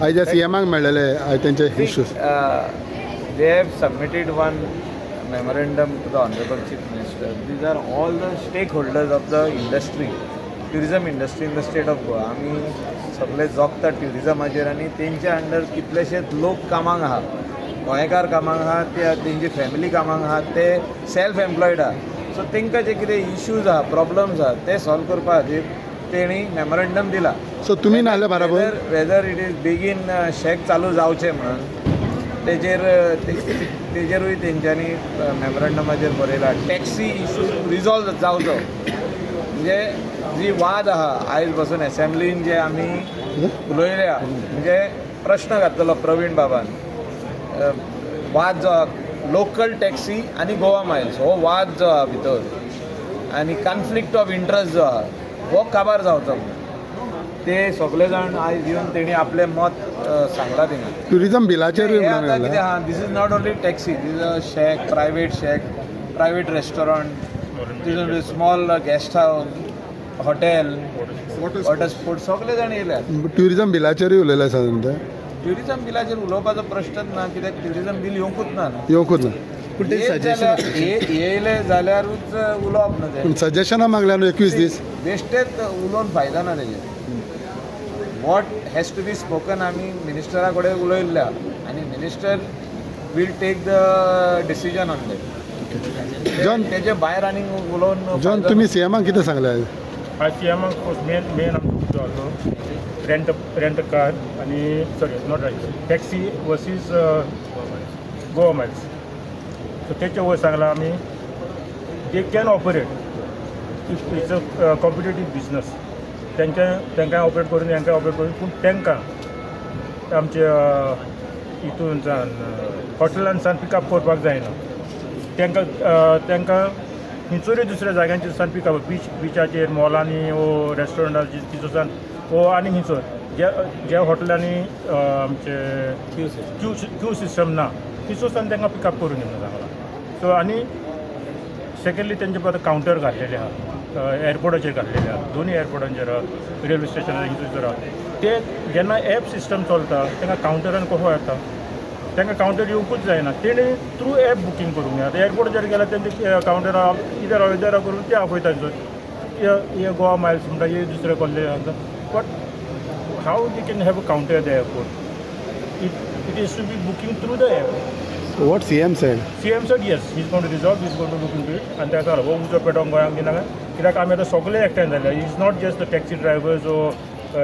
आयज सीएमाक मेळ्ळेले त्यांचे issues. They have submitted one memorandum to the Honorable Chief Minister. These are all the stakeholders of the industry, tourism industry in the state of Goa. आमी सगळे जगता ट्युरिजमाचेर आनी तेंच्या under कितलेशेच लोक कामाक आहा, गोंयकार कामाक आहा, तेंची फॅमिली कामाक आहा, ते सेल्फ एम्प्लॉयड आहा. सो तेंकां जे कितें इश्यूज आहा, प्रॉब्लम्स आहा, ते सॉल्व करपा खातीर तेणी मेमोरेंडम दिला. सो तुमी नासले बरोबर वेदर इट इज बेगीन शेक चालू जावचें म्हणून तेजेरूय तेंच्यांनी मेमोरेंडमाचेर बरयला. टॅक्सी इश्यू रिजॉल्व जावचो, म्हणजे जी वाद आहा आयज पासून एसेंब्लीन जे आमी उलयले आहा, म्हणजे प्रश्न घातलो प्रवीण बाबान, वाद जो आहा लोकल टॅक्सी आनी गोवा मायल्स हो वाद जो आहा भितर आनी कॉन्फ्लिक्ट ऑफ इंट्रस्ट जो आहा हो काबार जावचो. ते सगळे जाण आयज येवन तेणी आपलें मत सांगलां थिंगा. ट्युरिजम बिलाचेरूय कितें आहा, this is not only taxi, this is a shack, private restaurant, small guest house, hotel, water sports सगळे जाण येयल्यात. ट्युरिजम बिलाचेरूय उलयले साधारण. ट्युरिजम बिलाचेर उलोवपाचो प्रश्नच ना, कित्याक ट्युरिजम बील येवंकूच ना. येयले जाल्यारूच उलोवप ना. ते सजेशनां मागल्या न्हू 21 दीस. बेश्टेच उलोवन फायदा ना तेजेर. What has to be spoken आमी मिनिस्टरा कडेन उलयल्ले आहा आनी minister will take the decision on that. जॉन तेजे भायर आनी उलोवन. जॉन तुमी सीएमाक कितें सांगले आयज? आज सीएमाक मेन आमचो आसलो रेंट कार आनी not taxi versus Goa Miles. So तेचे वयर सांगला आमी they can operate it's a competitive business. तेंकां ऑपरेट करून हेंकां ऑपरेट करून, पूण तेंकां आमचे हितूनसान हॉटेलांसान पिकअप करपाक जायना. तेंकां खंयचोरी दुसऱ्या जाग्यांचेर सान पिकअप बिचाचेर, मॉलांनी वो रेस्टॉरंटाचेर तितूसान वो आनी खंयचो ज्या हॉटेलांनी आमचे क्यू सिस्टम ना तितूसान तेंकां पिकअप करून येवंक सांगला. सो आनी सेकेंडली तेंचे पळय कावंटर घातलेले आहा, एअरपोर्टाचेर घातलेले आहा, दोनूय एअरपोर्टांचेर आहा, रेल्वे स्टेशनार हितूर आहा. ते जेन्ना एप सिस्टम चलता तेंकां कावंटरान कसो येता, तेंकां कावंटर येवंकूच जायना. तेणी थ्रू एप बुकींग करूंक जाय. एअरपोर्टाचेर गेल्यार तेंचे कावंटरा इधर करून ते आपयता हे गोवा मायल्स म्हणटा हे दुसरे कसले आसा. But how they can have a counter the airport? It is to be booking through the app. What CM said? CM said yes, he's going to resolve, he's going to look into it. And that's all. हो उजो पेटोवंक गोंयांक दिना काय, कित्याक आमी आतां सगळे एकठांय जाले. Is not just the taxi drivers ओ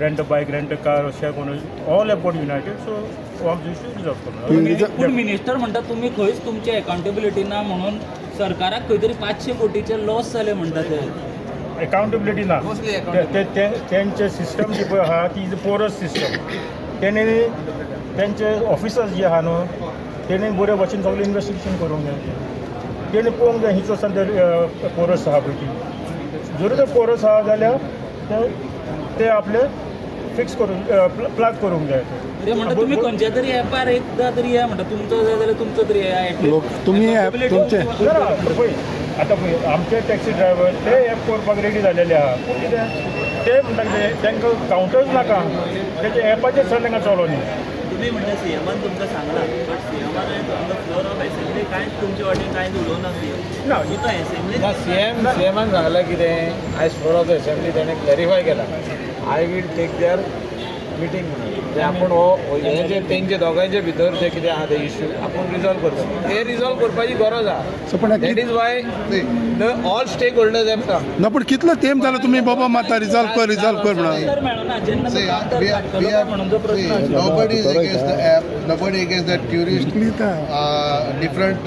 rent a bike, rent a car, अशें कोण all have got united. So हो आमचो इश्यू रिजॉल्व करना. पूण मिनिस्टर म्हणटा तुमी खंयच तुमची अकाउंटेबिलिटी ना म्हणून सरकाराक खंय तरी 500 कोटीचे लॉस जाले म्हणटा ते. अकाउंटेबिलिटी ना. तेंचे सिस्टम जी पळय आहा ती इज अ पोरस सिस्टम. तेणी तेंचे ऑफिसर्स जे आहा न्हू तेणी बरे भशेन सगळें इन्वेस्टिगेशन करूंक जाय. तेणी पळोवंक जाय हिचो सान पोरस आहा पळय ती. जर तर पोरस आहा जाल्यार ते आपले फिक्स करून प्लाग करूंक जाय. ते म्हणटा तुमी खंयच्या तरी एपार एकदां तरी या म्हणटा, तुमचो जाय जाल्यार तुमचो तरी तुमी तुमचे पळय आतां पळय आमचे टॅक्सी ड्रायव्हर ते एप करपाक रेडी जालेले आहा. पूण कितें ते म्हणटा कितें तेंकां कावंटर्स नाका, तेचे एपाचेर सान तेंकां चलो न्ही. तुम्ही म्हणजे सीएमान तुमकां सांगला, बट सीएमान on the floor of assembly कांयच तुमचे वाटेन कांयच उलोवना ना. तो असेंब्ली सीएमान सांगलां कितें आयज फ्लोर ऑफ द असेंब्ली तेणें क्लॅरिफाय केला. I will take their meeting म्हणून ते आपूण हो हे जे तेंचे दोगांचे भितर जे कितें आहा ते इश्यू आपूण रिजॉल्व करता. ते रिजॉल्व करपाची गरज आहा. That is why the all stakeholders have come. ना पूण कितलो तेंप जालो तुमी बाबा माता रिजॉल्व कर म्हणून. Nobody is against the app, nobody against the tourist different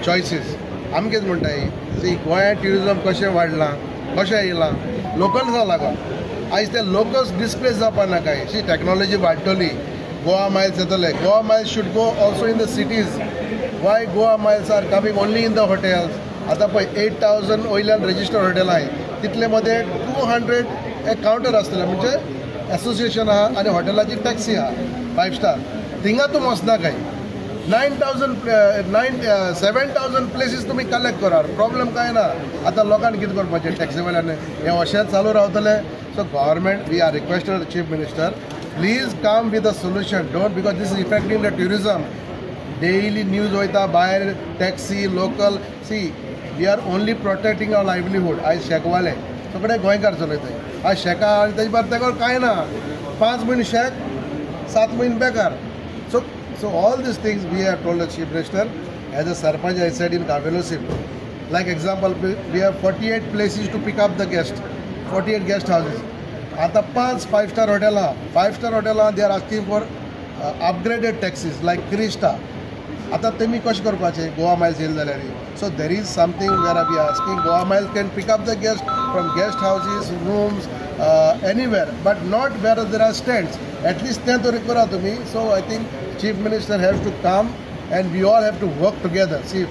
choices. आमी कितें म्हणटाय सी गोंयांत ट्युरिजम कशें वाडलां, कशें येयलां लोकल्सां लागून. आयज ते लोकल्स डिस्प्लेस जावपा नाकाय. सी टॅक्नॉलॉजी वाडटली, गोवा मायल्स येतले. Goa miles should go also in the cities. Why Goa miles are coming only in the hotels? आतां पळय 8,000 वयल्यान रजिस्टर्ड हॉटेलां आहाय, तितले मध्ये 200 एक कावंटर आसतले, म्हणजे एसोसिएशन आहा आनी हॉटेलाची टॅक्सी आहा 5 स्टार. थिंगा तूं वचना काय. 7,000 प्लेसीस तुम्ही कलेक्ट करार, प्रॉब्लेम काय ना. आता लोकांनी कितें करपाचें टॅक्सीवाल्यान हे अशेंच चालू रावतले. So government we are requested chief minister Please come with a solution. Don't, because this is affecting the tourism. Daily news hoita bahar, taxi, local. See, we are only protecting our livelihood. I शेकवाले सगळे गोंयकार चलयताय. आज शेका आनी तेजे बार तेका कांय ना. 5 म्हयने शेक, 7 म्हयने बेकार. So all these things we have told the Chief Minister. As a Sarpanch, I said in Kavelosim, like example, we have 48 places to pick up the guests, 48 guest houses. At the 5-star hotel, 5-star hotel, they are asking for upgraded taxis like Krista. आता तुम्ही कशें करपाचें Goa Miles येयले जाल्यार. So there is something where we are asking Goa Miles can pick up the guests from guest houses, rooms, anywhere, but not where there are stands. At least then to require to me. So I think Chief Minister has to come and we all have to work together. See,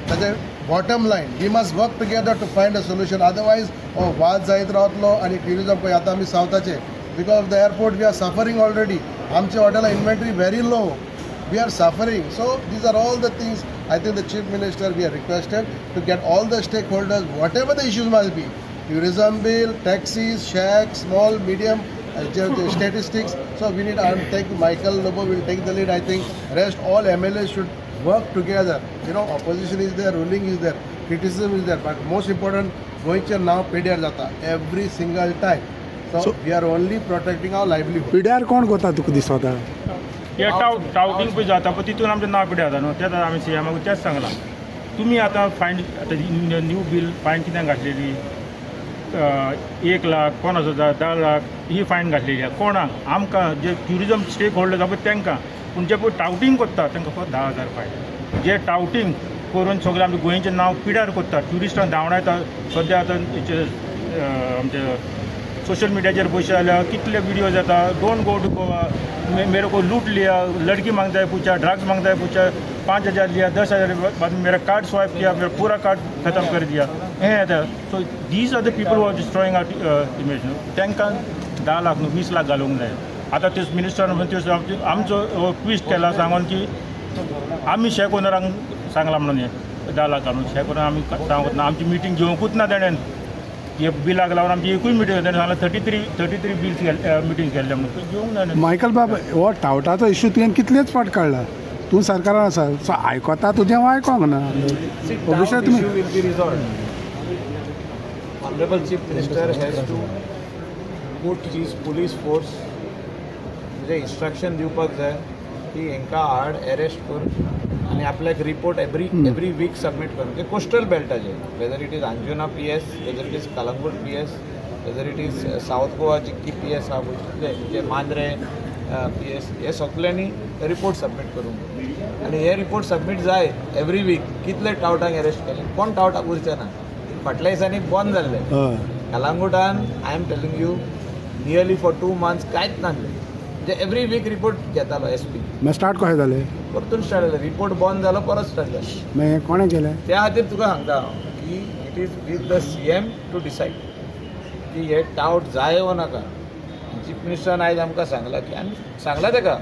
the bottom line, we must work together to find a solution. Otherwise, वाद जायत रावतलो आणि tourism पळय आतां आमी सावथाचे. Because of the airport we are suffering already. आमचे हॉटेला inventory very low. We are suffering. So these are all the things I think the Chief Minister we are requested to get all the stakeholders, whatever the issues must be, tourism bill, taxis, shacks, small, medium, statistics. So we need, I think Michael Lobo will take the lead. I think rest all MLAs should work together. You know, opposition is there, ruling is there, criticism is there, but most important, Goicher now PDR jata every single time. So we are only protecting our livelihood. पिड्यार कोण कोता तुका दिसता? हे टावटिंग पळय जाता पळय तितून आमचें नांव पिड्यार जाता न्हू. तेच आमी सीएमाक तेच सांगलां. तुमी आतां फायन आतां न्यू बील फायन कित्याक घातलेली? 1 लाख, 50,000, 10 लाख ही फायन घातलेली आहे. कोणाक? आमकां जे ट्युरिजम स्टेक होल्डर्स आसा पळय तांकां. पूण जे पळय टावटिंग करता तांकां फक्त 10,000 फायन. जे टावटिंग करून सगळें आमचें गोंयचें नांव पिड्यार करता, ट्युरिस्टांक धांवडायता. सद्या आतां हेचे आमचे सोशल मिडियाचेर पयशे जाल्यार कितले विडियोज येता. डोंट गो टू गोवा, मेरे को लूट लिया, लड़की मांगता है पूछा, ड्रग्स मांगता है पूछा, 5,000 लिया, 10,000 बाद में मेरा कार्ड स्वाइप किया, मेरा पूरा कार्ड खत्म कर दिया. हे येता. So these are the people who are destroying our image. तांकां 10 लाख न्हू 20 लाख घालूंक जाय. आतां ते मिनिस्टर आमचो ट्विस्ट केला सांगून की आमी शेक ओनरांक सांगलां म्हणून हे 10 लाख घालून. शेक ओनर आमी सांगूंक ना. आमची मिटींग घेवंकूच ना तेणेन. हे बिलाक लागून आमची एकूय मिटींग तेणें सांगलां 33 बिल्स मिटींग केल्ले म्हणून घेवंक ना. मायकल बाब, हो टावटाचो इश्यू तुवें कितलेच फावट काडला. तूं सरकारान आसा, सो आयकोता तुजें आयकोंक ना. विशय तुमी will be resolved. Honorable Chief Minister has to put his police force म्हणजे instruction दिवपाक जाय की हांकां हाड अरेस्ट कर आनी आपल्याक रिपोर्ट एवरी वीक सबमीट कर. ते कोस्टल बेल्टाचे, whether it is Anjuna PS, whether it is Calangute PS, whether it is south Goa चिक्की PS आहा जे मांद्रे PS, हे सगळ्यांनी रिपोर्ट सबमीट करूंक. आनी हे रिपोर्ट सबमीट जाय एवरी वीक. कितले टावटांक अरेस्ट केले, कोण टावटाक उरचे ना. फाटल्या दिसांनी बंद जाल्ले कलंगूटान. I am telling you nearly for 2 months कांयच नासलें. जे एवरी वीक रिपोर्ट घेतालो SP. मागीर स्टार्ट कशें जालें? परतून स्टार्ट जालें. रिपोर्ट बंद जालो, परत स्टार्ट जालें. मागीर कोणें केलें? त्या खातीर तुका सांगता की it is with the CM to decide की हे टावट जाय वा नाका. चीफ मिनिस्टरान आयज आमकां सांगलां की, आनी सांगलां ताका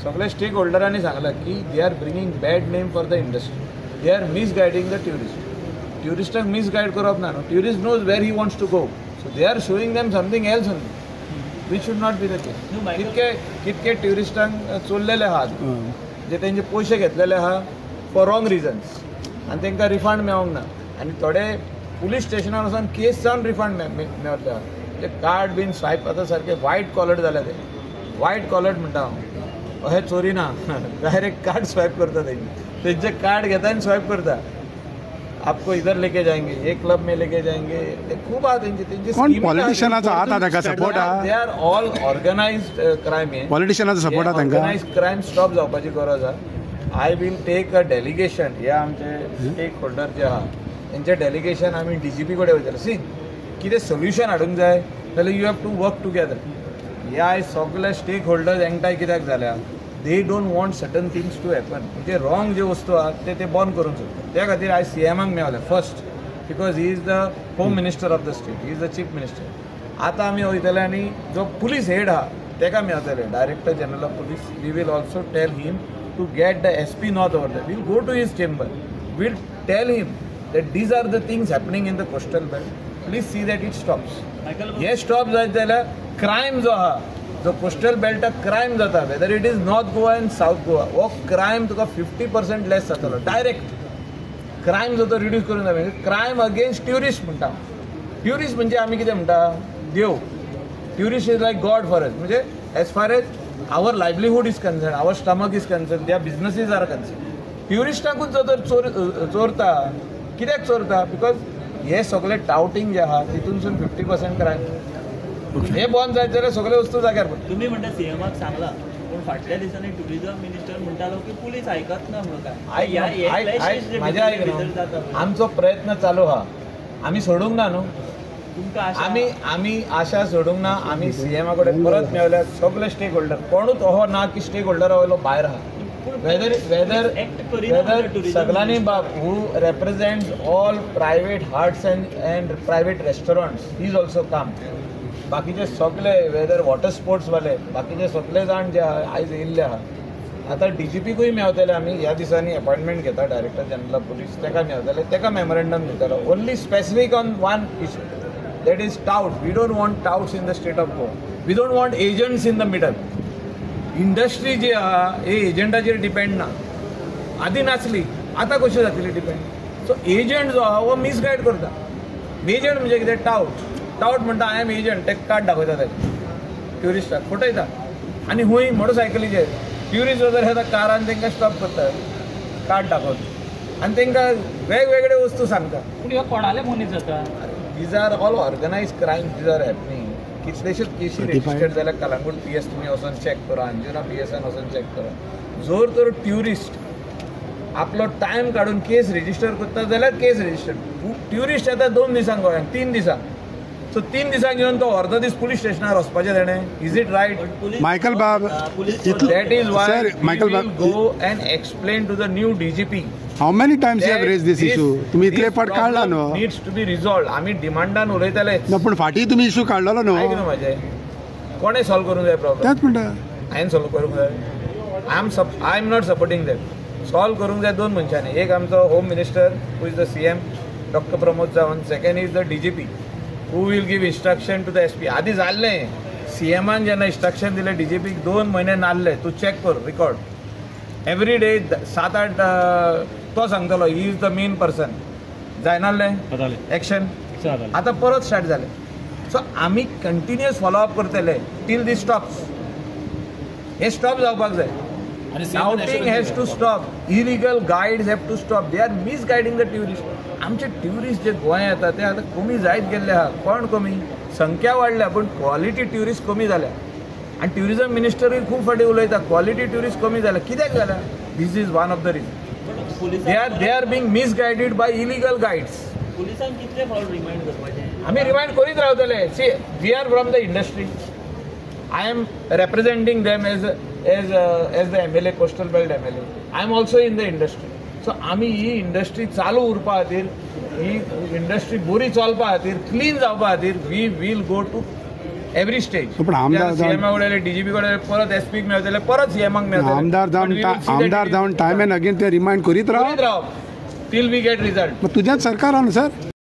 सगळे स्टेक होल्डरांनी सांगलां की they are bringing bad name for the industry. They are misguiding the tourist. ट्युरिस्टांक मिसगायड करप ना न्हू. Tourist knows where he wants to go. So they are showing them something else only. Which should not be the case. कितके ट्युरिस्टांक चोरलेले आहात, जे तेंचे पयशे घेतलेले आहा फॉर रॉंग रिजन्स, आनी तांकां रिफंड मेळोंक ना. आनी थोडे पुलीस स्टेशनार वचून केस जावन रिफंड मेळटले आहा. ते कार्ड बीन स्वायप आतां सारके वायट कॉलर्ड जाले. ते वायट कॉलर्ड म्हणटा हांव. अशें चोरी ना, डायरेक्ट कार्ड स्वायप करता तेंचे कार्ड घेता आनी स्वायप करता. आपको इधर लेके जाएंगे, ये क्लब में लेके जाएंगे. ते खूब आहा तेंचे कोण पॉलिटिशियनाचो आहा ताका सपोर्ट आहा? They are all organised crime. हे पॉलिटिशियनाचो सपोर्ट आहा तांकां? ऑर्गनायज्ड क्रायम स्टॉप जावपाची गरज आहा. I will take a delegation. हे आमचे स्टेक होल्डर जे आहा तेंचे डेलिगेशन आमी DGP कडेन वयतले. सी कितें सोल्युशन हाडूंक जाय जाल्यार you have to work together. हे आयज सगळे स्टेक होल्डर्स एकठांय कित्याक जाल्या? They don't want certain things to happen. म्हणजे रॉंग जे वस्तू आहात ते बंद करूंक सोदता. त्या खातीर आयज CMाक मेळ्ळें first, because he is the home minister of the state, he is the chief minister. आतां आमी वयतले आनी जो पुलीस हेड आहा ताका मेळटले, director general of police. We will also tell him to get the SP north over there. Will go to his chamber. Will tell him that these are the things happening in the coastal belt. Please see that it stops. हे stop जायत जाल्यार crime जो आहा जो coastal बेल्टाक crime जाता weather it is north Goa end south Goa हो crime तुका 50% लेस जातलो direct crime जो तो रिड्यूस करून जाय क्रायम अगेन्स्ट ट्युरिस्ट म्हणटा ट्युरिस्ट म्हणजे आमी कितें म्हणटा देव tourist is like god for us म्हणजे as far as our livelihood is concern our stomach is concern त्या बिजनसीज आर कन्सर्न ट्युरिस्टाकूच जो तर चोरता कित्याक चोरता बिकॉज हे सगळे टावटींग जे आहा तितूनसून 50% क्रायम हे बंद जायत जाल्यार सगळे वस्तू जाग्यार पडटा तुम्ही म्हणटा सीएमाक सांगला पण फाटल्या दिसांनी टुरिझम मिनिस्टर म्हणटालो की पुलीस आयकत ना म्हणून काय माझ्या आयक आमचो प्रयत्न चालू आहा आमी सोडूंक ना न्हू तुमकां आमी आशा सोडूंक ना आमी सीएमा कडेन परत मेवल्यार सगळे स्टेक होल्डर कोणूच अहो ना की स्टेक होल्डर वयलो भायर आहा वेदर सगळ्यांनी हू represents all private hearts and private restaurants he's also come बाकीचे सगळे वेदर वॉटर स्पोर्ट्स वाले बाकीचे सगळे जाण जे आयज येयल्ले आहा आतां DGPकूय मेवतले आमी ह्या दिसांनी अपॉइंटमेंट घेता डायरेक्टर जनरल ऑफ पुलीस तेका मेवतले तेका मेमोरेंडम दितलो only specific on one issue that is tout we don't want touts in the state of Goa we don't want agents in the middle industry जी आहा हे एजंटाचेर डिपेंड ना आदी नासली आतां कशी जातली डिपेंड सो एजंट जो आहा हो मिसगायड करता एजंट म्हणजे कितें टाउट म्हणटा आय एम एजंट तेका कार्ड दाखयता तेका ट्युरिस्टाक फटयता आनी हूंय मोटरसायकलीचेर ट्युरिस्ट जर येता कारान तांकां स्टॉप करता कार्ड दाखोवन आनी तांकां वेगवेगळे वस्तू सांगता पूण ह्यो कोणाले मनीस जाता these are all organise crime these are happening कितलेशेच केसी रजिस्टर्ड जाल्यार कलंगूट PS तुमी वचून चॅक करा अंजुना PSन वचून चॅक करा जोर तर ट्युरिस्ट आपलो टायम काडून केस रजिस्टर करता जाल्यार केस रजिस्टर ट्युरिस्ट येता 2 दिसांक गोंयांत 3 दिसांक सो 3 दिसांक घेवन तो अर्दो दीस पुलीस स्टेशनार वचपाचें तेणें इज इट रायट मायकल बाब that is why Sir, Michael we will Bab- go and explain to the new DGP how many times you have raise this issue तुम्ही इतले फाट काढला न्हू नीड्स टू बी रिझॉल्व आमी डिमांडान उलयताले ना पूण फाटीं तुम्ही इशू काढलेलो न्हू आयक न्हू म्हाजें कोणें सॉल्व करूंक जाय प्रॉब्लेम तेच म्हणटा हांवें सॉल्व करूंक जाय I am not supporting that solve करूंक जाय 2 मनशांनी एक आमचो home minister who is the CM doctor Pramod Sawant second is the DGP who will give instruction to the SP आदी जाल्लें CMन जेन्ना इन्स्ट्रक्शन दिलें DGPक 2 म्हयने नासले तूं चॅक कर रिकॉर्ड एवरी डे 7-8 तो सांगतलो he is the main person जायनासलें एक्शन आतां परत स्टार्ट जालें सो आमी कंटिन्युअस फॉलोअप करतले टील दीस स्टॉप्स हे स्टॉप जावपाक जाय Touting has to stop. Illegal guides have to stop. They are misguiding the tourists. आमचे ट्युरिस्ट जे गोंया येतात ते आतां कमी जायत गेल्ले आहा कोण कमी संख्या वाडल्या पण क्वॉलिटी ट्युरिस्ट कमी जाल्या आनी ट्युरिजम मिनिस्टरूय खूब फाटी उलयता क्वॉलिटी ट्युरिस्ट कमी जाल्या कित्याक जाल्या this is one of the reason they are being misguided by illegal guides पुलिसांक कितले फावट रिमाइंड करपाचें आमी रिमाइंड करीत रावतले see we are from the industry I am representing them as the MLA, Coastal Belt MLA. I am also in the industry. So आमी ही industry चालू उरपा खातीर ही इंडस्ट्री बरी चलपा खातीर क्लीन जावपा खातीर we will go to every stage पण आमदार CM कडेन DGP कडेन परत SPक मेळटले परत CMक मेळटले आमदार जावन टायम एंड अगेन ते रिमाइंड करीत राव टील वी गेट रिजल्ट तुझ्याच सरकारान सर